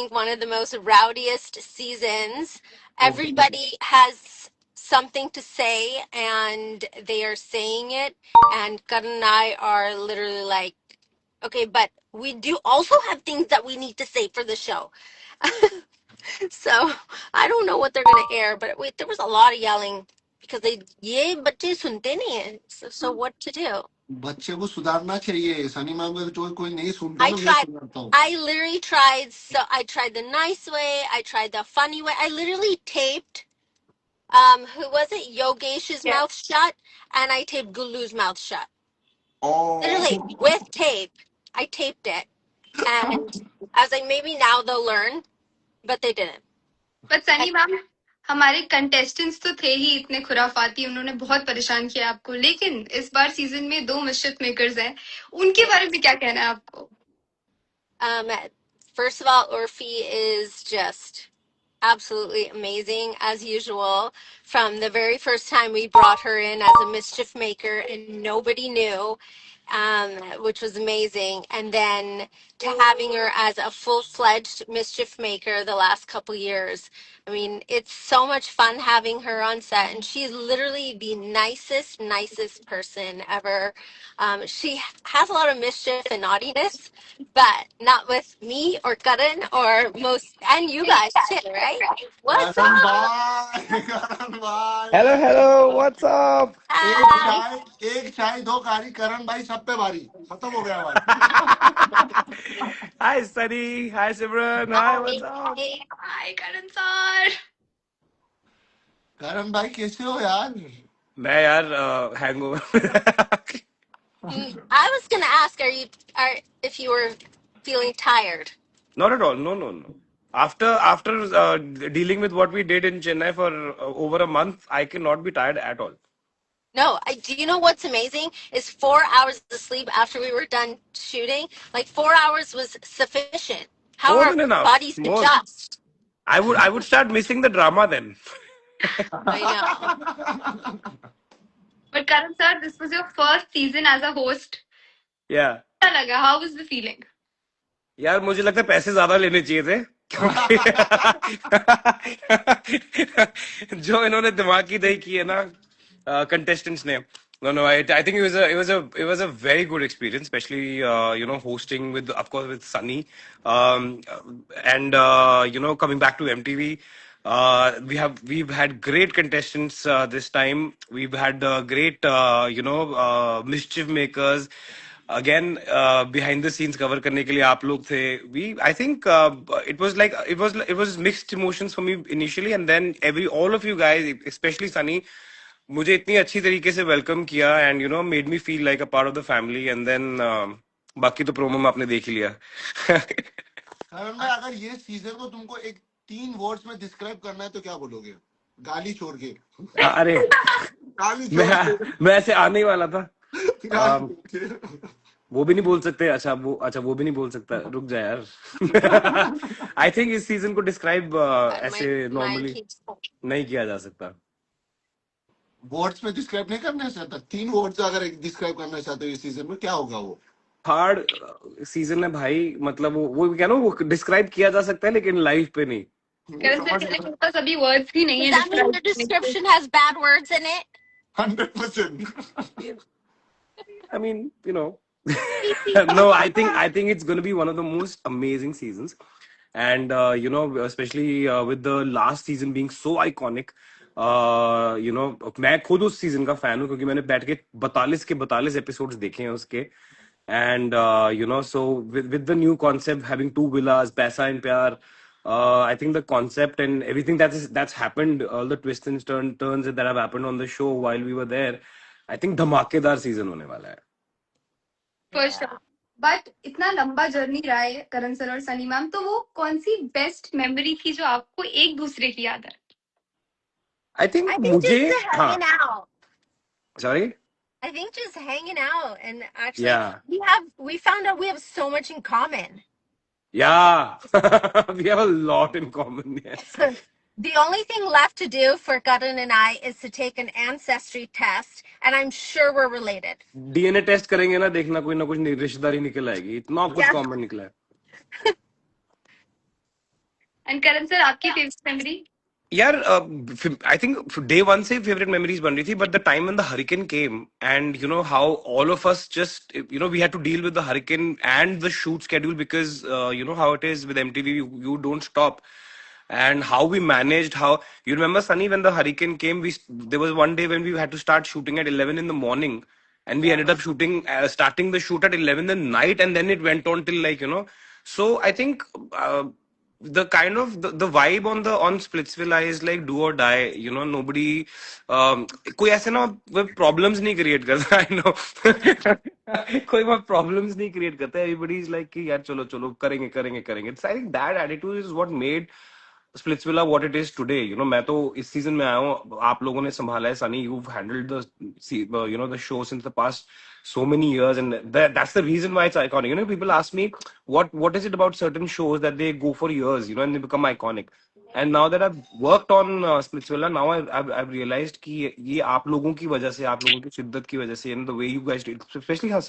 think, one of the most rowdiest seasons. Everybody has something to say and they are saying it. And Karan and I are literally like, okay, but we do also have things that we need to say for the show. So I don't know what they're going to air, but wait, there was a lot of yelling because they, ye बच्चे सुनते नहीं हैं. So what to do? बच्चे को सुधारना चाहिए. Sunny ma'am को जो कोई नहीं सुनता I ना, मैं tried. सुधारता हूँ. I literally tried. So I tried the nice way. I tried the funny way. I literally taped. Who was it? Yogesh's mouth shut, and I taped Gulu's mouth shut. Literally Oh. with tape. I taped it, and I was like, maybe now they'll learn, but they didn't. But Sunny ma'am, हमारे contestants तो थे ही इतने खुराफाती, उन्होंने बहुत परेशान किया आपको, लेकिन इस बार सीजन में 2 मिस्chief मेकर्स हैं, उनके बारे में क्या कहना है आपको? First of all, Urfi is just absolutely amazing as usual. From the very first time we brought her in as a mischief maker and nobody knew, which was amazing. And then to having her as a full-fledged mischief maker the last couple years. I mean, it's so much fun having her on set, and she's literally the nicest person ever. She has a lot of mischief and naughtiness, but not with me or Karan or most, and you guys too, right? What's Karan up? भाई, करण भाई. Hello, what's up? Hi. एक चाय 2 कारी. करण भाई सब पे भारी. खत्म हो गया बात. Hi, Sunny. Hi, Simran. Hi, what's up? हाय करण सर. करण भाई कैसे हो यार? मैं यार hangover. I was gonna ask, if you were feeling tired? Not at all. No. After dealing with what we did in Chennai for over a month, I cannot be tired at all. No. Do you know what's amazing? Is 4 hours of sleep after we were done shooting. Like 4 hours was sufficient. How More our than enough. bodies More. adjust. I would start missing the drama then. I know. But Karan sir, this was your first season as a host. Yeah. क्या लगा? How was the feeling? यार मुझे लगता है पैसे ज्यादा लेने चाहिए थे, क्योंकि जो इन्होंने दिमाग की दही की है ना कंटेस्टेंट्स ने. No, I think it was a very good experience, especially hosting with, of course, with Sunny, and coming back to MTV. We've had great contestants this time. We've had great mischief makers. Again, behind the scenes cover करने के लिए आप लोग थे. I think it was mixed emotions for me initially, and then all of you guys, especially Sunny, मुझे इतनी अच्छी तरीके से वेलकम किया and made me feel like a part of the family. And then बाकी तो प्रोमो में आपने देख ही लिया. करण भाई, अगर ये सीजन को तुमको एक 3 वर्ड्स में डिस्क्राइब करना है तो क्या बोलोगे? गाली छोड़ के. अरे गाली छोड़ के. मैं ऐसे आने ही वाला था. गाली छोड़ के. वो भी नहीं बोल सकते. अच्छा वो भी नहीं बोल सकता. रुक जा यार. आई थिंक इस सीजन को डिस्क्राइब ऐसे Mine नॉर्मली keeps. नहीं किया जा सकता. वर्ड्स में डिस्क्राइब नहीं करना चाहता. 3 वर्ड्स अगर डिस्क्राइब करना चाहते हो इस सीजन में, क्या होगा वो? हार्ड सीजन है भाई. मतलब वो क्या ना, वो डिस्क्राइब किया जा सकता है लेकिन लाइफ पे नहीं. करण सर, मेरे पास अभी वर्ड्स ही नहीं है Does that mean the description has bad words in it? 100%. I mean, no, I think it's going to be one of the most amazing seasons. And especially with the last season being so iconic. मैं खुद उस season का fan हूँ, क्योंकि मैंने बैठ के 42 episodes देखे हैं उसके. And so with the new concept, having 2 villas, Paisa and Pyar, I think the concept and everything that's happened, all the twists and turns that have happened on the show while we were there, I think धमाकेदार season होने वाला है. First. But इतना लंबा journey रहा है करण sir और Sunny ma'am, तो वो कौन सी बेस्ट मेमोरी थी जो आपको एक दूसरे की याद है? I think I think मुझे just hanging out. sorry. I think just hanging out, and actually, Yeah. we found out we have so much in common. Yeah. We have a lot in common. Yes. The only thing left to do for Karan and I is to take an ancestry test, and I'm sure we're related. DNA test करेंगे ना, देखना कोई ना कुछ रिश्तेदारी निकल आएगी. इतना कुछ Yeah. कॉमन निकला है. And Karan sir, आपकी favorite memory? यार आई थिंक डे वन से फेवरेट मेमोरीज बन रही थी but the time when the hurricane came and you know how all of us just you know we had to deal with the hurricane and the shoot schedule because you know how it is with MTV you don't stop and how we managed how you remember Sunny when the hurricane came we there was one day when we had to start shooting at 11 in the morning and we ended up shooting starting the shoot at 11 in the night and then it went on till like you know so I think the kind of the vibe on the on Splitsvilla is like do or die you know nobody कोई ऐसे ना problems नहीं create करता I know कोई बात problems नहीं create करता everybody is like कि यार चलो चलो करेंगे करेंगे करेंगे I think that attitude is what made Splitsvilla what it is today you know मैं तो इस सीजन में आया हूँ आप लोगों ने संभाला है Sunny you handled the you know the show since the past so many years and that's the reason why it's iconic you know people ask me what is it about certain shows that they go for years you know and they become iconic and now that I've worked on Splitsvilla now I've realized कि ये आप लोगों की वजह से आप लोगों की शिद्दत की वजह से and the way you guys do it especially हाँ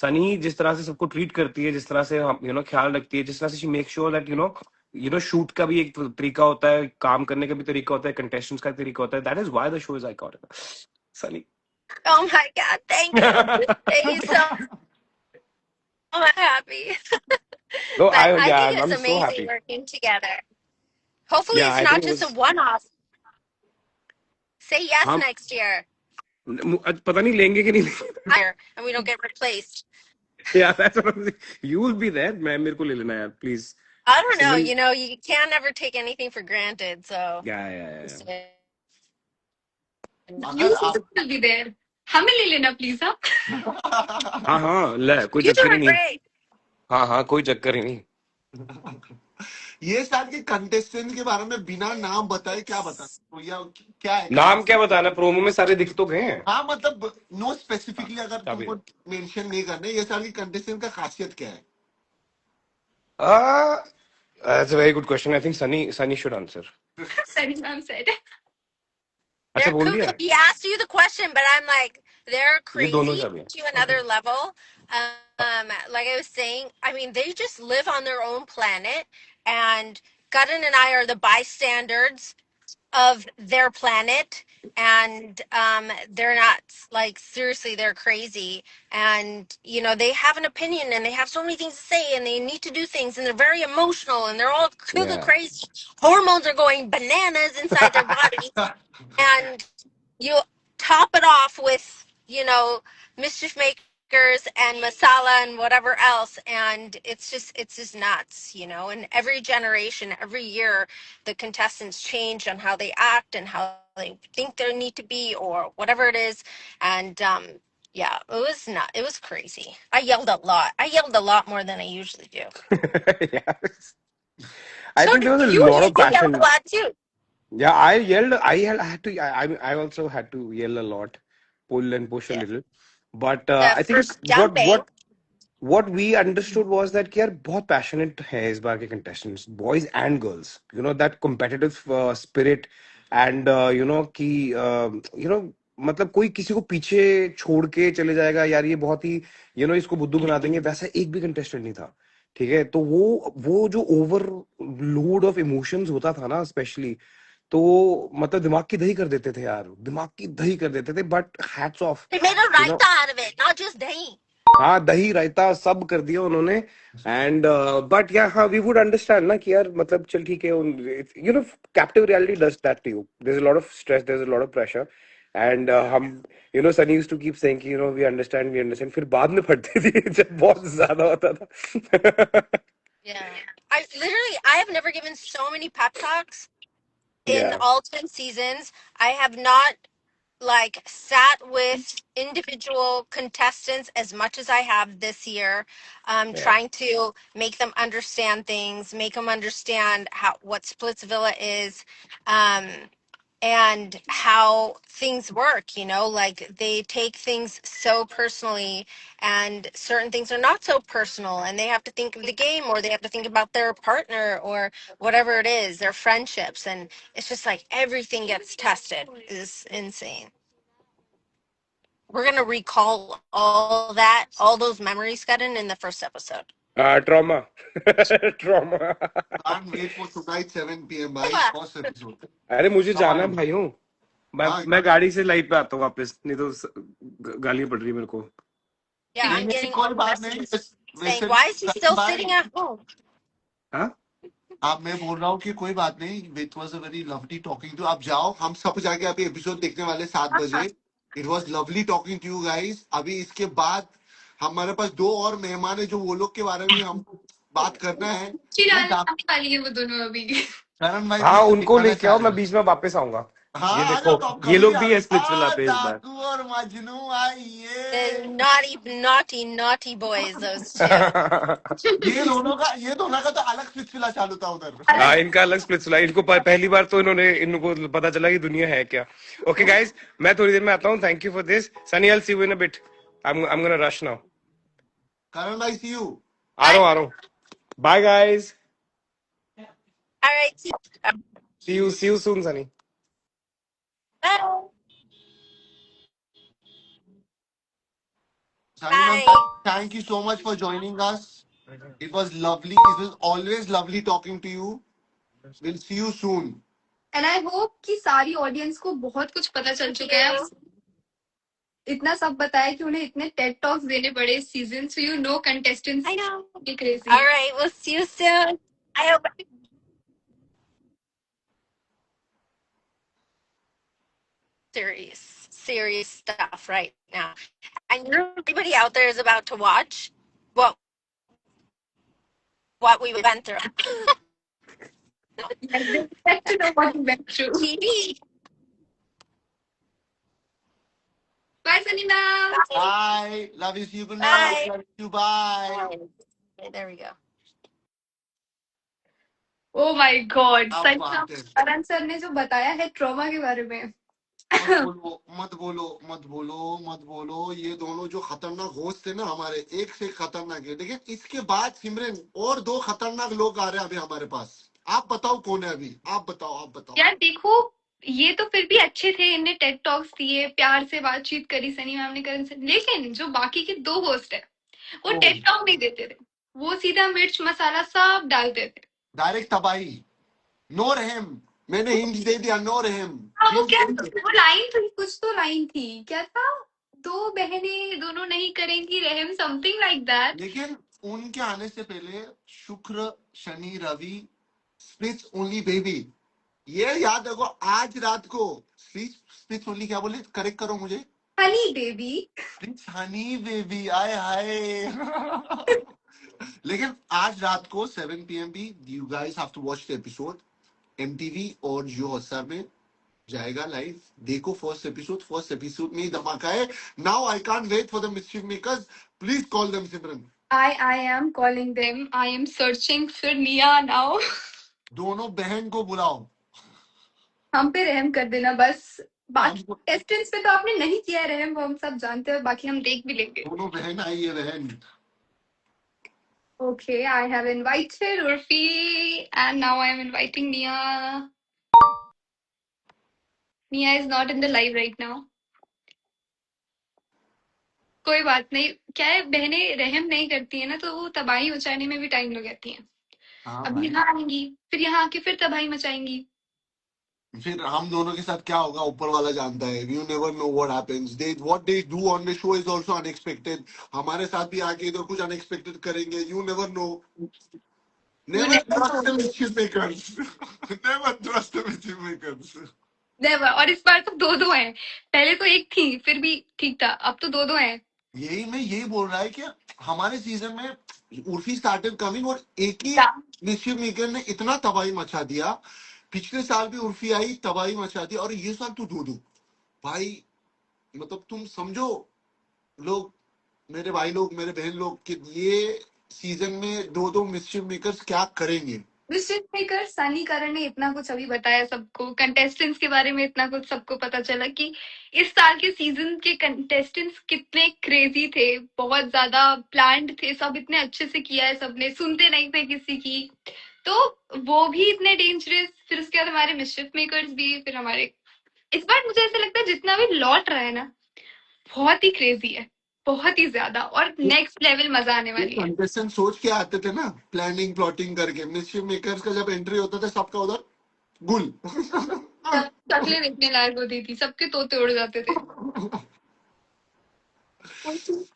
सनी जिस तरह से सबको ट्रीट करती है जिस तरह से हम यू नो ख्याल रखती है जिस तरह से she make sure that you know shoot का भी एक तरीका होता है काम करने का भी तरीका होता है कंटेस्टेंट्स का तरीका होता है that is why the show is iconic Sunny Oh my God, thank you. Thank you so happy. no But I yeah think it's I'm so amazing happy working together. Hopefully yeah it's I not think it just was a one-off. Say yes हम next year. पता नहीं लेंगे कि नहीं लेंगे And we don't get replaced. yeah that's what I'm saying you will be there मैं मेरे को ले लेना यार please I don't know, Simran you know, you can never take anything for granted, so yeah अगर You आप will be there. हमें ले लेना please हाँ. हाँ हाँ ले कोई you're चक्कर ही doing नहीं great. हाँ हाँ कोई चक्कर ही नहीं ये साल के कंटेस्टेंट के बारे में बिना नाम बताए क्या बता तो या क्या है नाम खास क्या बताना प्रोमो में सारे दिख तो गए हैं हाँ मतलब नो स्पेसिफिकली अगर अभी तुमको मेंशन नहीं करना ये साल की कंटेस्टेंट का खासियत क्या है uh, that's a very good question I think Sunny should answer Sunny ma'am said. अच्छा They're बोल cuckoo. दिया He asked you the question, but I'm like, they're ये दोनों crazy चाबी to another level. Like I was saying, I mean, they just live on their own planet, and Gudden and I are the bystanders of their planet, and they're nuts. Like seriously, they're crazy, and you know they have an opinion, and they have so many things to say, and they need to do things, and they're very emotional, and they're all cuckoo yeah crazy. Hormones are going bananas inside their body, and you top it off with mischief makers and masala and whatever else, and it's just nuts, and every generation, every year, the contestants change on how they act and how they think they need to be or whatever it is. And yeah, it was crazy. I yelled a lot more than I usually do. yeah I So think there did was a you lot of yelled a passion lot too. yeah I had to I also had to yell a lot pull and push a Yeah. little but The I think first jumping. what we understood was that कि यार बहुत passionate है इस बार के contestants boys and girls you know that competitive spirit and you know कि you know मतलब कोई किसी को पीछे छोड़ के चले जाएगा यार ये बहुत ही you know इसको बुद्धू बना देंगे वैसा एक भी contestant नहीं था ठीक है तो वो जो ओवरलोड ऑफ इमोशंस होता था ना स्पेशली तो मतलब दिमाग की दही कर देते थे यार दिमाग की दही कर देते थे but hats off They made a you know raita out of it, not just dahi. हाँ दही रायता सब कर दिया उन्होंने एंड बट या हाँ वी वुड अंडरस्टैंड ना कि यार मतलब चल ठीक है you know captive reality does that to you there is a lot of stress there is a lot of pressure and hmm you know Sunny used to keep saying कि you know we understand फिर बाद में फटती थी जब बहुत ज्यादा होता था Yeah. I have never given so many pep talks in या all 10 seasons. I have not like sat with individual contestants as much as I have this year, या trying to make them understand things, make them understand what Splitsvilla is, um, and how things work, like they take things so personally, and certain things are not so personal, and they have to think of the game, or they have to think about their partner, or whatever it is, their friendships, and it's just like everything gets tested. Is insane. We're gonna recall all those memories, Scudden, in the first episode. Trauma. Trauma. Can't wait for tonight 7 p.m. भाई Ella. first episode. अरे मुझे जाना है तबाही। भाइयों, हाँ मैं गाड़ी से लाइट पे आता हूँ वापस, नहीं तो गालियां पड़ रही है मेरे को। Yeah, नहीं I'm नहीं getting कोई all the बात नहीं, messages saying, वैसे why is he Karan still भाई sitting at home? हाँ आप, मैं बोल रहा हूँ कि कोई बात नहीं, it was a very lovely talking to, आप जाओ, हम सब जाके अभी एपिसोड देखने वाले 7 बजे। It was lovely talking to you guys. अभी इसके बाद हमारे पास 2 और मेहमान है, जो वो लोग के बारे में हमको बात करना है। मिर्ची मैं डालने दा- आने वाली है वो दोनों अभी। करण भाई हाँ, कुछ उनको दिखाना लेके चाह आओ, रहे मैं हैं। बीच में वापस आऊंगा। हाँ ये आ देखो, जाओ, तो आप ये कभी भी लोग आ भी है स्प्लिट्स विला पे इस बार। डाकू और मजनू The आइए। naughty boys, those two. ये दोनों का तो अलग सिलसिला चालू था उधर। हाँ, इनका अलग स्प्लिट्स विला, इनको पहली बार तो इनको पता चला कि दुनिया है क्या। ओके गाइस, मैं थोड़ी देर में आता हूँ, thank you for this. Sunny, I see you in a bit, I am gonna rush now. Karan भाई सी यू। आ Bye. रहा हूँ। Bye guys, All right. See you soon Sunny. Bye. Sunny ma'am, Bye. thank you so much for joining us. It was lovely. It was always lovely talking to you. We'll see you soon. And I hope कि सारी audience को बहुत कुछ पता चल चुका है। You. इतना सब बताया कि उन्हें इतने टेड टॉक्स देने पड़े इस season, so you know I contestants know. Crazy All है। right. We'll see you soon. I hope serious stuff right now. And everybody out there is about to watch what we went through. Like, they get to know what you went through. TV. Bye, Sunny ma'am. Bye. Love you. See you. Good night. Bye. Love you. Bye. Okay, there we go. Oh my God, अब सनी बात ma'am, है। करण sir ने जो बताया है trauma के बारे में। मत बोलो, मत बोलो, मत बोलो, मत बोलो। ये दोनों जो खतरनाक होस्ट थे ना हमारे, एक से एक खतरनाक है। लेकिन इसके बाद सिमरन और 2 खतरनाक लोग आ रहे हैं अभी हमारे पास। आप बताओ कौन है अभी, आप बताओ, आप बताओ। यार देखो, ये तो फिर भी अच्छे थे, इनने टेड टॉक्स दिए, प्यार से बातचीत करी सनी मैम ने करण से, लेकिन जो बाकी के 2 होस्ट है वो ओ, टेड टॉक नहीं देते थे, वो सीधा मिर्च मसाला सब डालते थे। डायरेक्ट तबाही। नो रहम। मैंने हिंट दे दिया, नो रहम। हाँ, वो हिंट क्या दे दिया। वो लाइन थी, कुछ तो लाइन थी, क्या था, 2 बहनें दोनों नहीं करेंगी रहम, समथिंग लाइक दैट। लेकिन उनके आने से पहले शुक्र, शनि, रवि, स्प्लिट्स ओनली बेबी, ये याद रखो। आज रात को स्प्लिट्स ओनली क्या बोले, करेक्ट करो मुझे। Honey baby. Splits honey baby, आए हाय। लेकिन आज रात को 7 PM भी you guys have to watch the episode. MTV और जियो हॉटस्टार में जाएगा लाइव। देखो फर्स्ट एपिसोड में ही धमाका है। Now I can't wait for the mischief makers. Please call them Simran. I am calling them. I am searching for Nia now. दोनों बहन को बुलाओ। हम पे रहम कर देना बस। बाकी हमको टेस्टेंट्स पे तो आपने नहीं किया है रहम, वो हम सब जानते हैं, बाकी हम देख भी लेंगे। दोनों बहन आई है बहन। Okay, I have invited Urfi and now I am inviting Nia. Nia is not in the live right now. कोई बात नहीं, क्या है, बहनें रहम नहीं करती है ना, तो वो तबाही मचाने में भी टाइम लग जाती हैं। हाँ अब भाई, यहाँ आएंगी, फिर यहाँ आके फिर तबाही मचाएंगी। फिर हम दोनों के साथ क्या होगा ऊपर वाला जानता है। You never know what happens. They what they do on the show is also unexpected. हमारे साथ भी आके इधर कुछ अनएक्सपेक्टेड करेंगे। You never know. You never never trust the know. Mischief makers. Never trust the mischief makers. Never. और इस बार तो 2-2 हैं, पहले तो एक थी फिर भी ठीक था, अब तो 2-2 हैं। यही बोल रहा है कि हमारे सीजन में उर्फी स्टार्टेड कमिंग और एक ही Yeah. मिस्chief मेकर ने इतना तबाही मचा दिया। पिछले साल भी उर्फी आई, तबाही मचा दी, और ये साल तो दो भाई। मतलब तुम समझो लोग, मेरे भाई लोग, मेरे बहन लोग, कि ये सीजन में 2 मिस्chief मेकर्स क्या करेंगे। मिस्टर मेकर सनी करण ने इतना कुछ अभी बताया सबको, कंटेस्टेंट्स के बारे में इतना कुछ सबको पता चला कि इस साल के सीजन के कंटेस्टेंट्स कितने क्रेजी थे, बहुत ज्यादा प्लान्ड थे, सब इतने अच्छे से किया है सबने, सुनते नहीं थे किसी की, तो वो भी इतने डेंजरस, फिर उसके बाद हमारे मिस्chief मेकर्स भी, फिर हमारे, इस बार मुझे ऐसा लगता है जितना भी लौट रहा है ना बहुत ही क्रेजी है। बहुत ही ज्यादा, और नेक्स्ट लेवल मजा आने ये वाली है। कंटेस्टेंट सोच के आते थे ना, प्लानिंग प्लॉटिंग करके। मिस्chief मेकर्स का जब एंट्री होता था सबका उधर गुल। सब शक्लें देखने लायक होती थी, सबके तोते उड़ जाते थे।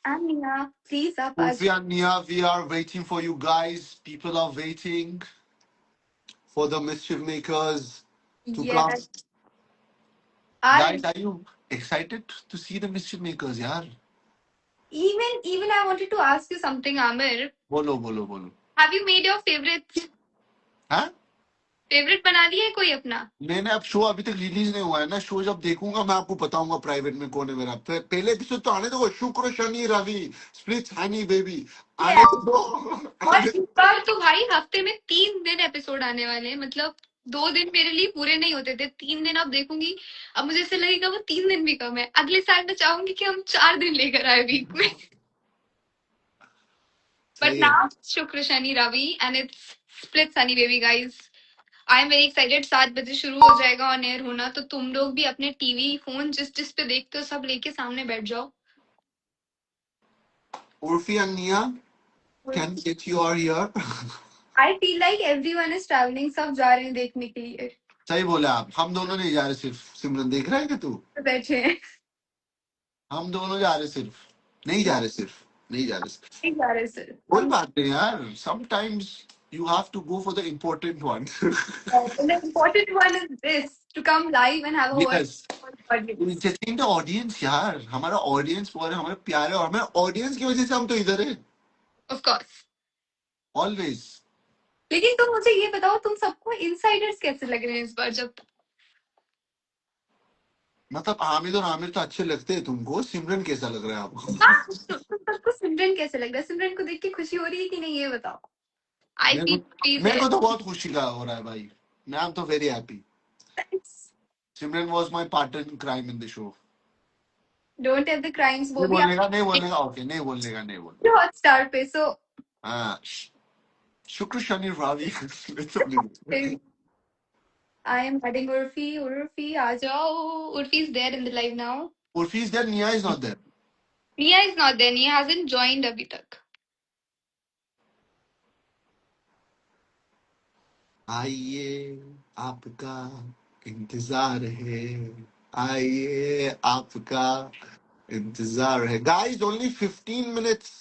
Ania, please आप आज। Urfi and Nia, we are waiting for you guys. People are waiting for the mischief makers to come. Yes. Are Guys, are you excited to see the mischief makers, yaar? even I wanted to ask you something, Amir. बोलो बोलो बोलो। Have you made your favorite हाँ? बना लिया है कोई अपना? मैंने अब शो अभी तक रिलीज नहीं हुआ है ना। शो जब देखूंगा मैं आपको बताऊंगा प्राइवेट में कौन है मेरा। पहले एपिसोड तो आने दो। शुक्र शनि रवि स्प्लिट्स हनी बेबी आने Yeah. तो दो। और इस बार तो भाई हफ्ते में 3 दिन एपिसोड आने वाले हैं, मतलब 2 दिन मेरे लिए पूरे नहीं होते थे, 3 दिन अब देखूंगी। अब मुझे ऐसे लगेगा वो 3 दिन भी कम है। अगले साल मैं चाहूंगी कि हम 4 दिन लेकर आए वीक में। बट सही है। नाउ शुक्र शनि रवि and it's split sunny baby guys. I am very excited. 7 बजे शुरू हो जाएगा ऑन एयर होना, तो तुम लोग भी अपने टीवी फोन जिस जिस पे देखते हो सब लेके सामने बैठ जाओ। उर्फी एंड निया, can get you are here. I feel like everyone is travelling, सब जा रहे हैं देखने के लिए। सही बोले आप। हम दोनों नहीं जा रहे सिर्फ। सिमरन देख रहा है कि तू? बैठे हैं। हम दोनों जा रहे सिर्फ, नहीं जा रहे सिर्फ, नहीं जा रहे सिर्फ। नहीं जा रहे सर कोई हम। बात नहीं यार। Sometimes you have to go for the important one. The important one is this, to come live and have a word Yes. for the To audience. entertain the audience यार। हमारा ऑडियंस पूरे हमारे प्यारे, और हमारे ऑडियंस की वजह से हम तो इधर है Of course. ऑलवेज। लेकिन तुम मुझे ये बताओ, तुम सबको इनसाइडर्स कैसे लग रहे हैं इस बार? जब मतलब हामिद और आमिर तो अच्छे लगते हैं तुमको। सिमरन कैसा लग रहा है आपको? हाँ, तुम सबको सिमरन कैसे लग रहा है? सिमरन को देख के खुशी हो रही है कि नहीं, ये बताओ। आई मेरे फील को प्लीज मेरे को तो बहुत खुशी का हो रहा है भाई। आई एम तो very happy. Simran was my partner in crime in the show. Don't have the crimes, वो नहीं भी आप बोलने का, नहीं बोलने का, ओके नहीं बोलने का, नहीं बोलने हॉटस्टार पे। सो का। हाँ, शुक्र शनि रवि। Let's only do. I am adding Urfi. Urfi आ जाओ। Urfi is there in the live now. Urfi is there, Nia is not there. Nia is not there. Nia hasn't joined अभी तक। आइए आपका इंतजार है, आइए आपका इंतजार है। Guys, only 15 minutes.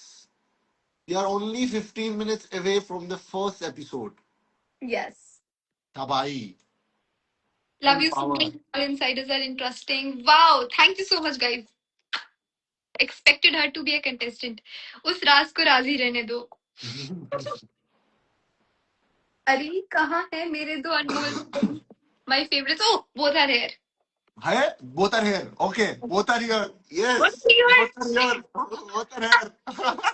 We are only 15 minutes away from the first episode. Yes. तबाही, Love full you so power. much. All insiders are interesting. Wow. Thank you so much, guys. Expected her to be a contestant. उस राज को राजी रहने दो। अरे कहाँ है मेरे दो अनमोल? My favorites. Oh, both are here. है, both are here. Okay, both are here. Yes, Both are here. both are here. Both are here.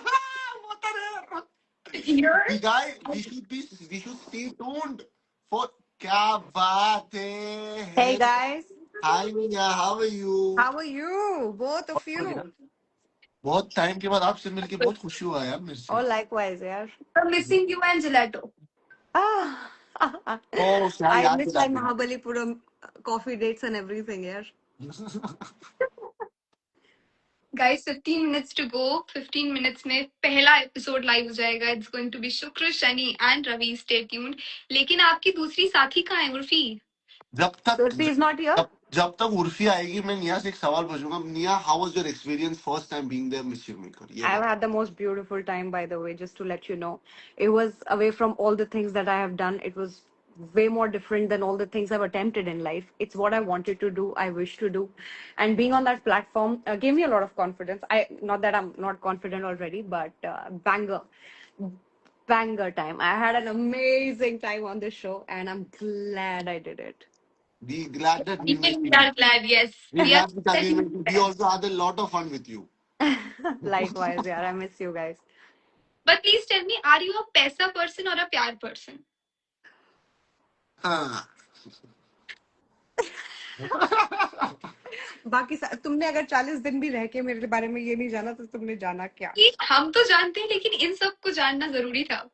Both are here. Here. We should stay tuned for क्या बात है। Hey guys, Hi Mia, how are you? how are you? Both of you. बहुत time के बाद आपसे मिलके बहुत खुशी हुआ यार मेरे से। Oh, likewise, yeah. I'm missing you and gelato. Ah, Oh, क्या I याद miss my दिला Mahabalipuram coffee dates and everything, yeah. Guys, 15 minutes to go. 15 minutes में पहला एपिसोड लाइव हो जाएगा. It's going to be शुक्र, Shani and Ravi. Stay tuned. लेकिन आपकी दूसरी साथी कहाँ है, उर्फी? जब तक Urfi is not here. जब तक उर्फी आएगी मैं निया से एक सवाल पूछूंगा। निया, how was your experience first time being the mischief maker? ये I've बता। had the most beautiful time, by the way, just to let you know. It was away from all the things that I have done. It was way more different than all the things I've attempted in life. It's what I wanted to do, I wish to do. And being on that platform gave me a lot of confidence. Not that I'm not confident already, but banger time. I had an amazing time on this show, and I'm glad I did it. We glad that we met Even we you. are glad. Yes. We We are glad that we met you. We also had a lot of fun with you. Likewise, yeah. I miss you guys. But please tell me, are you a पैसा person or a प्यार person? हाँ। बाकी तुमने अगर 40 दिन भी रह के मेरे बारे में ये नहीं जाना तो तुमने जाना क्या? कि हम तो जानते हैं, लेकिन इन सबको जानना जरूरी था.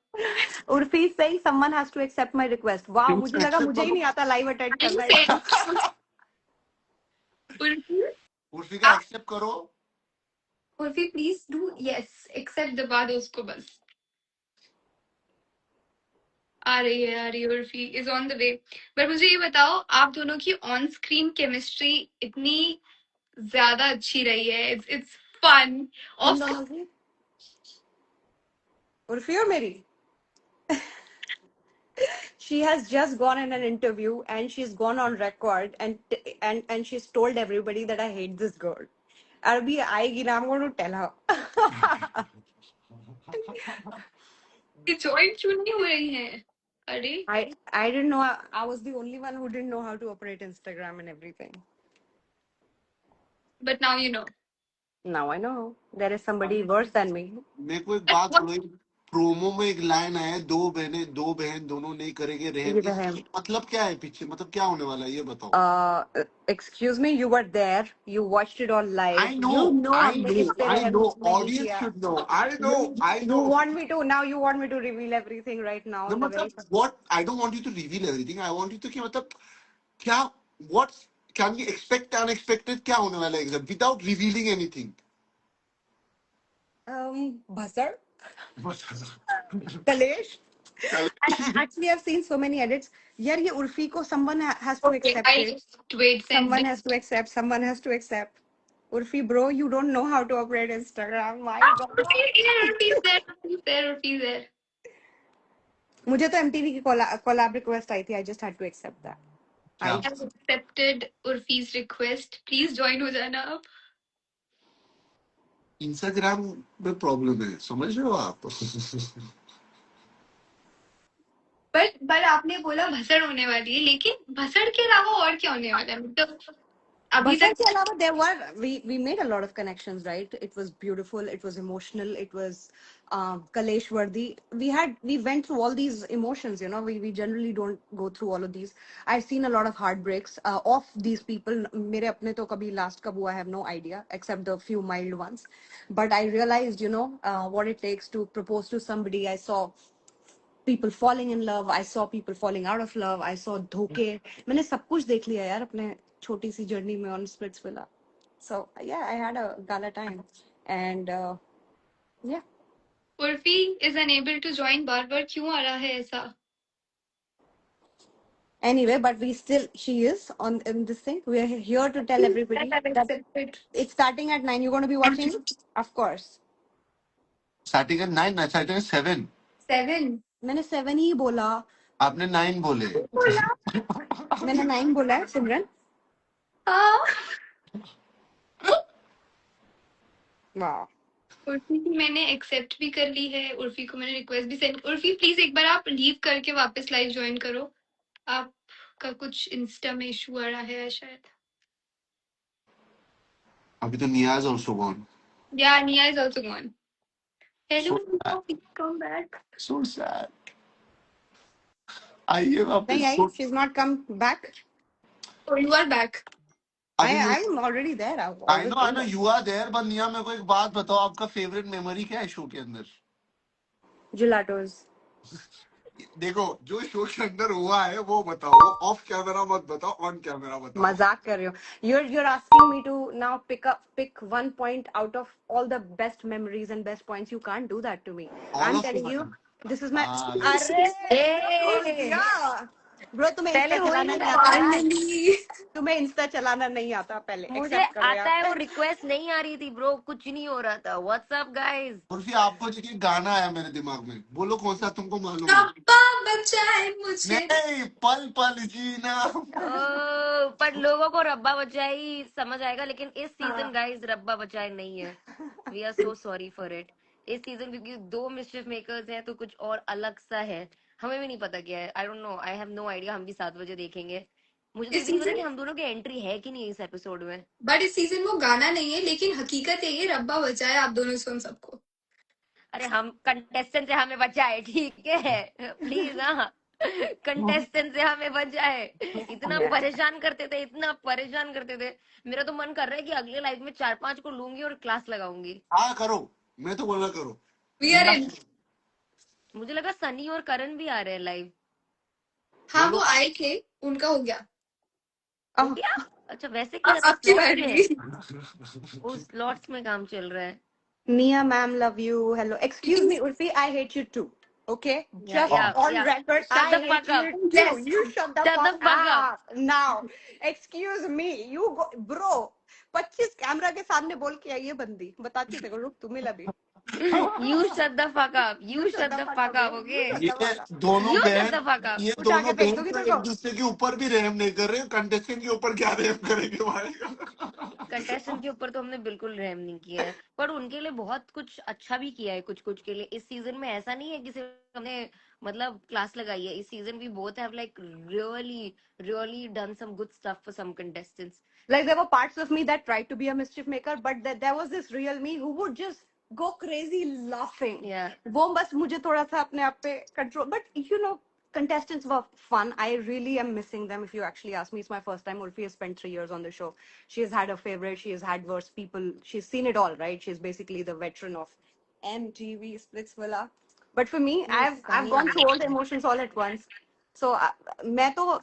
Urfi is saying someone has to accept my request. Wow, तुम मुझे लगा मुझे ही नहीं आता लाइव अटेंड I'm करना. saying, उर्फी, उर्फी का एक्सेप्ट करो। Urfi please do yes accept दबा दो उसको बस. आ रही है Urfi is on the way. पर मुझे ये बताओ आप दोनों की ऑन स्क्रीन केमिस्ट्री इतनी ज्यादा अच्छी रही है. It's fun. किन ऑफ दोनों की? उर्फी और मेरी? She has just gone in an interview and she's gone on record and she's told everybody that I hate this girl. Arbi aayegi na, I'm going to tell her. Join क्यों नहीं हो रही है? अरे I didn't know. I was the only one who didn't know how to operate Instagram and everything. But now you know. Now I know there is somebody worse than me. मेरे को एक बात बोलो, प्रोमो में एक line आया है, दो बहन दोनों नहीं करेंगे रहम, ये तो है. इसका मतलब क्या है पीछे, मतलब क्या होने वाला है ये बताओ. Excuse me, you were there. You watched it all live. I know, You know I हमने know, कितने I रहम know, उसमें नहीं audience किया. should know, I know, I You know. want me to now? You want me to reveal everything right now? No, The very मतलब what, I don't want you to reveal everything, I want you to कि मतलब क्या, what can we expect unexpected, क्या होने वाला है एकदम without revealing anything. Bhasar, Kalesh. Actually, I've seen so many edits. यार ये उर्फी को someone has to okay accept I it. Wait Someone send. has to accept. Someone has to accept. Urfi, bro, you don't know how to operate Instagram. My God. Urfi is there. Urfi is there. मुझे तो MTV की collab request आई थी. I just had to accept that. क्या I have accepted Urfi's request. Please join हो जाना आप. Instagram में problem है, समझ रहे हो आप. पर आपने बोला भसड़ होने वाली है, लेकिन भसड़ के अलावा और क्या होने वाला है? मतलब अभी Basar तक ke alawa, there were we made a lot of connections, right? It was beautiful. It was emotional. It was Kalesh worthy. We went through all these emotions. You know, we generally don't go through all of these. I've seen a lot of heartbreaks of these people. मेरे अपने तो कभी last कब हुआ, I have no idea, except the few mild ones. But I realized, you know, what it takes to propose to somebody. I saw people falling in love. I saw people falling out of love. I saw धोखे. मैंने सब कुछ देख लिया यार अपने छोटी सी journey में on Splitsvilla. So yeah, I had a gala time, and yeah. Urfi is unable to join. बार बार क्यों आ रहा है ऐसा? Anyway, but she is on in this thing. We are here to tell everybody that accepted. it's starting at 9. You're going to be watching it? Of course. Starting at 9, starting at 7. 7 मैंने 7 ही बोला. आपने 9 बोले. बोला. मैंने 9 बोला है सिमरन. हाँ. Wow. Urfi की मैंने एक्सेप्ट भी कर ली है. उर्फी को मैंने रिक्वेस्ट भी सेंड. उर्फी प्लीज एक बार आप लीव करके वापस लाइव ज्वाइन करो. आपका कुछ इंस्टा में इशू आ रहा है शायद. अभी तो नियाज आल्सो गॉन. या निया is also gone. Hello So sad. निया, कम बैक. So sad. आइए नहीं वापस. I. She's not come back. You are back. अभी I'm already there. I've I always no, I been no there. You are there, but Nia मेरे को एक बात बताओ, आपका फेवरेट मेमोरी क्या है शो के अंदर. Gelatos. देखो जो शो के अंदर हुआ है वो बताओ, ऑफ कैमरा मत बताओ, ऑन कैमरा बताओ. मजाक कर रही हो. You're asking me to now pick one point out of all the best memories and best points. You can't do that to me. All I'm of telling you, this is my. हाँ. अरे ए, bro, तुम्हें पहले Insta हो ही चलाना नहीं नहीं रहा आता. फाइनली. तुम्हें इंस्टा चलाना नहीं आता. पहले मुझे एक्सेप्ट करो आता है. वो यार. रिक्वेस्ट नहीं आ रही थी ब्रो, कुछ नहीं हो रहा था. WhatsApp guys. उर्फी, आपको जो कि गाना आया मेरे दिमाग में, बोलो कौन सा तुमको मालूम है. रब्बा बचाए मुझे. नहीं, पल पल जीना. पर लोगों को रब्बा बचाई समझ आएगा, लेकिन इस सीजन गाइस रब्बा बचाए नहीं है. We are so sorry for it. इस सीजन क्योंकि 2 मिस्chiफ मेकर्स हैं तो कुछ और अलग सा है. हमें भी नहीं पता क्या है. I don't know. I have no idea. हम भी 7 बजे देखेंगे. मुझे तो इस ये भी नहीं पता कि सीजन हम दोनों की एंट्री है कि नहीं इस एपिसोड में. बट इस सीजन वो गाना नहीं है, लेकिन हकीकत है ये रब्बा बचाए आप दोनों से हम सबको. अरे हम कंटेस्टेंट से हमें बचाए, ठीक है प्लीज. हाँ, कंटेस्टेंट से हमें बचाए. इतना परेशान करते थे, इतना परेशान करते थे. मेरा तो मन कर रहा है कि अगले लाइव में 4-5 को लूंगी और क्लास लगाऊंगी. हाँ करो, मैं तो बोला करो. We are in. मुझे लगा सनी और करण भी आ रहे हैं लाइव. हाँ वो आए थे, उनका हो गया. हो गया. अच्छा वैसे क्या अब आपकी स्लॉट्स बारी. में, वो स्लॉट्स में काम चल रहा है. Nia ma'am, love you. Hello. Excuse me, Urfi, I hate you too. Okay? Yeah, Just yeah, on yeah. record, Shut I the hate fuck you up. too. Yes. You shut the Shut the fuck fuck up. up now. Excuse me. You go, bro. 25 camera के सामने बोल के आई है बंदी. बताती देखो रुक तुम्हें लभी. You shut the fuck up. You shut the fuck up, You okay? shut ये the fuck up. दोनों You shut बहन the fuck up. ये उठा दोनों के फेंक बहन दूंगी तो तेरे को. एक दूसरे के ऊपर भी रहम नहीं कर रहे, कंटेस्टेंट के ऊपर क्या रहम करेंगे भाई. कंटेस्टेंट के ऊपर तो हमने बिल्कुल रहम नहीं किया है, पर उनके लिए बहुत कुछ अच्छा भी किया है, कुछ कुछ के लिए. इस सीजन में ऐसा नहीं है कि सिर्फ हमने मतलब क्लास लगाई है. इस season we both have like really really done some good stuff for some contestants. Like there were parts of me that tried to be a mischief maker, but there was this real me who would just go crazy laughing. Yeah. वो बस मुझे थोड़ा सा अपने आप पे control. But you know, contestants were fun. I really am missing them. If you actually ask me, it's my first time. Urfi has spent 3 years on the show. She has had a favorite. She has had worse people. She's seen it all, right? She's basically the veteran of MTV Splitsvilla. But for me, नहीं, I've gone through all the emotions all at once. So मैं तो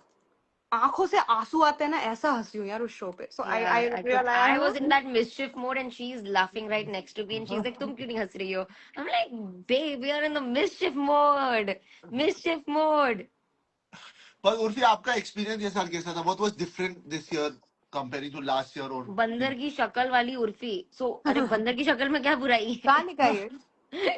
आंखों से आंसू आते हैं ना, ऐसा हंसी हूँ यार उस शो पे. So Yeah, I I was realized in that mischief mode and she's laughing right next to me and she's like, तुम क्यों नहीं हंस रही हो? I'm like, babe, we are in the mischief mode. Mischief mode. पर उर्फी आपका experience ये साल कैसा था? What was different this year comparing to last year और बंदर की शक्ल वाली उर्फी. अरे बंदर की शक्ल में क्या बुराई है? कहाँ लिखा है?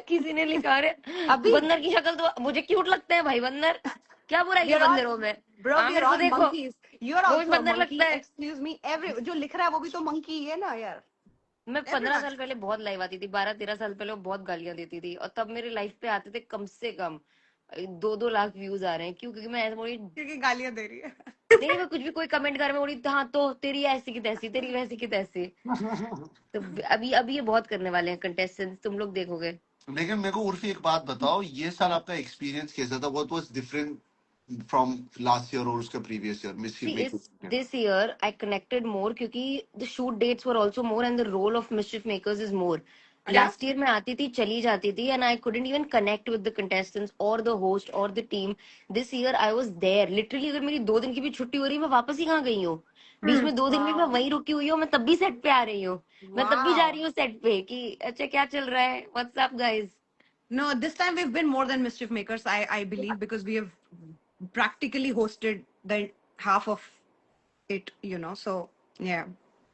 किसी ने लिखा रे अभी बंदर की शक्ल तो मुझे क्यूट लगता है भाई. बंदर क्या बुराई we है are all बंदरों में? bro, we आमिर are को all देखो, monkeys. You are वो भी also a बंदर monkey. लगता है. Excuse me, every जो लिख रहा है वो भी तो monkey ही है ना यार. मैं 15 Everyone. साल पहले बहुत लाइव आती थी, 12-13 साल पहले वो बहुत गालियां देती थी, और तब मेरे लाइफ पे आते थे कम से कम 2-2 लाख व्यूज आ रहे हैं. क्यों? क्योंकि मैं ऐसे बोली क्योंकि गालियां दे रही है. नहीं, मैं कुछ भी कोई कमेंट कर, मैं बोली हाँ तो तेरी ऐसी की तैसी, तेरी वैसी की तैसी. तो अभी अभी ये बहुत करने वाले हैं कंटेस्टेंट्स, तुम लोग देखोगे. लेकिन मेरे को उर्फी एक बात बताओ, ये साल आपका एक्सपीरियंस कैसा था? What was different from last year और उसका previous year mischief See, making? this year I connected more क्योंकि the shoot dates were also more and the role of mischief makers is more. Last year मैं आती थी, चली जाती थी, and I couldn't even connect with the contestants or the host or the team. This year I was there. Literally अगर मेरी 2 दिन की भी छुट्टी हो रही है, मैं वापस ही कहाँ गई हूँ. बीच में 2 दिन भी मैं वहीं रुकी हुई हूँ. मैं तब भी सेट पे आ रही हूँ. मैं तब भी जा रही हूँ सेट पे कि अच्छा क्या चल रहा है, what's up guys. No, this time we've been more than mischief makers, I believe, because we have practically hosted the half of it, you know. So yeah.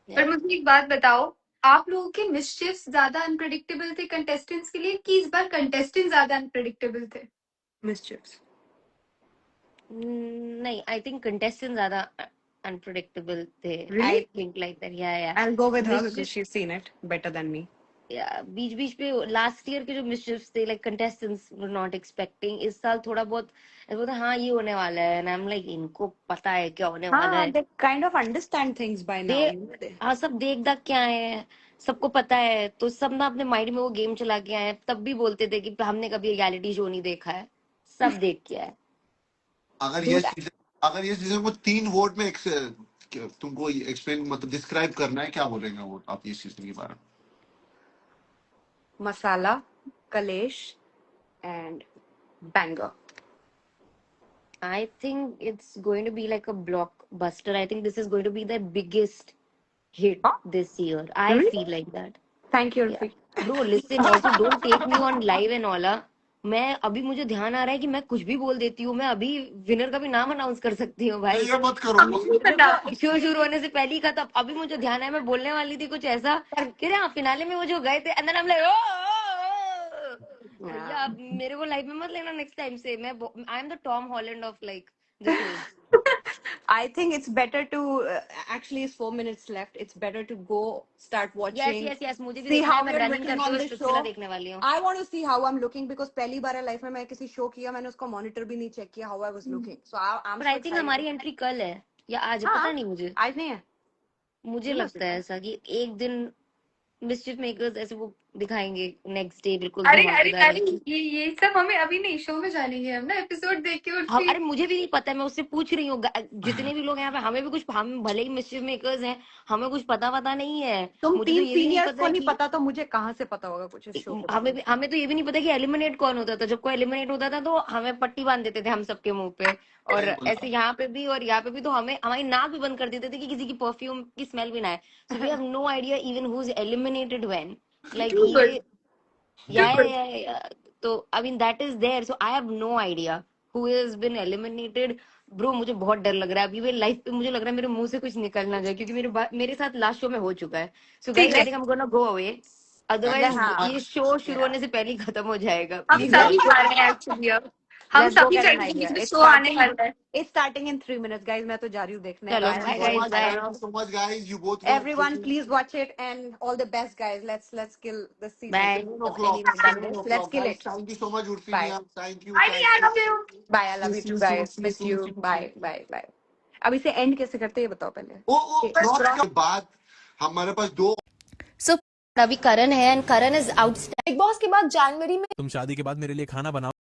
पर मुझे एक बात बताओ, आप लोगों के मिस्चिफ्स ज्यादा अनप्रेडिक्टेबल थे कंटेस्टेंट्स के लिए कि इस बार कंटेस्टेंट ज्यादा अनप्रेडिक्टेबल थे? Mischiefs. नहीं, आई थिंक कंटेस्टेंट ज्यादा अनप्रेडिक्टेबल थे. Really? I think like that. या I'll go with her because Mischief- she's seen it better than me. बीच बीच पे लास्ट ईयर के जो मिस्चिफ्स थे, like contestants were not expecting. इस साल थोड़ा बहुत ऐसा होता है, हाँ ये होने वाला है, एंड आई एम लाइक इनको पता है क्या होने वाला है. They kind of understand things by now. हाँ, सब देख दाख के आए हैं, सबको पता है, तो सब ना अपने माइंड में वो गेम चला के आए हैं. तब भी बोलते थे कि हमने कभी रियलिटी शो नहीं देखा है, सब देख के आए. अगर ये सीजन को 3 वोट में तुमको एक्सप्लेन मतलब डिस्क्राइब करना है, क्या बोलेंगे वो आप ये सीजन के बारे में? Masala, Kalesh, and Banger. I think it's going to be like a blockbuster. I think this is going to be the biggest hit this year. I Really? feel like that. Thank you, Yeah. Urfi. Bro, listen, also don't take me on live and all. मैं अभी मुझे ध्यान आ रहा है कि मैं कुछ भी बोल देती हूँ. मैं अभी विनर का भी नाम अनाउंस कर सकती हूँ भाई. ये मत करो. शो शुरू होने से पहले ही का. तब अभी मुझे ध्यान है, मैं बोलने वाली थी कुछ ऐसा कि हाँ फिनाले में वो जो गए थे, अंदर हम भैया अब मेरे को लाइफ में मत लेना नेक्स्ट टाइम से. मैं I am the Tom Holland of like the show. I think it's better to actually it's 4 minutes left. It's better to go start watching. Yes. मुझे भी See देखना how है. मैं we're रनिंग looking करते on हुए the Splitsvilla show. देखने वाली हूँ. I want to see how I'm looking because पहली बार है लाइफ में मैं किसी शो किया, मैंने उसको मॉनिटर भी नहीं चेक किया how I was looking. So I'm पर so आई थिंक excited. हमारी एंट्री कल है या आज है, हाँ, पता नहीं मुझे. आज नहीं है. मुझे लगता है ऐसा कि एक दिन मिस्चिफ मेकर्स ऐसे वो दिखाएंगे नेक्स्ट डे बिल्कुल अरे धमाकेदार है. ये सब हमें अभी नहीं, शो में जानेंगे हम ना, एपिसोड देख के हम अरे मुझे भी नहीं पता है, मैं उससे पूछ रही हूँ. जितने भी लोग यहाँ पे, हमें भी कुछ, हम भले ही मिस्चिफ मेकर्स हैं, हमें कुछ पता नहीं है. तुम मुझे तो 3 ये भी नहीं सीनियर्स पता को है नहीं कि पता तो मुझे कहाँ से पता होगा कुछ इस शो के बारे में. हमें तो ये भी नहीं पता कि एलिमिनेट कौन होता था. जब कोई एलिमिनेट होता था तो हमें पट्टी बांध देते थे हम सबके मुंह पे, और ऐसे यहाँ पे भी और यहाँ पे भी तो हमें हमारी नाक भी बंद कर देते थे कि किसी की परफ्यूम की स्मेल भी ना आए. So we have no idea even who is eliminated when. Like Too good. Too yeah, good. yeah, yeah, yeah. So I mean that is there. So I have no idea who has been eliminated. Bro, मुझे बहुत डर लग रहा है अभी मेरी life पे. मुझे लग रहा है मेरे मुंह से कुछ निकल ना जाए क्योंकि मेरे साथ लास्ट शो में हो चुका है. So ठीक guys, I है. think I'm gonna go away. Thank Otherwise, you so हाँ ये much. शो शुरू yeah. होने से पहले ही खत्म हो जाएगा. हम Please सभी guys. जा रहे हैं एक्चुअली अब. हम Let's go सभी get an चलेंगे idea. क्योंकि It's शो आने starting. वाला है. It's starting in 3 minutes, guys. मैं तो जा रही हूँ देखने. चलो, Thank Bye you bye so guys. guys, much. Bye. Thank bye. you so much, guys. You both were Everyone, please watch it and all the best, guys. Let's kill this season. Bye. 7 o'clock. Any done 7 this? Let's o'clock, kill guys. it. Thank you so much, Bye. Urfinia. Thank you. I Thank I you. love you. Bye. I love you See too, you soon. guys. See you Miss soon. you. See you soon. Bye. Bye. Bye. अब इसे end कैसे करते हैं ये बताओ पहले. ओ cross के बाद हमारे पास 2 So अभी करण है and Karan is outstanding. Big boss के बाद जनवरी में तुम शादी के बाद मेरे लिए खाना बनाओ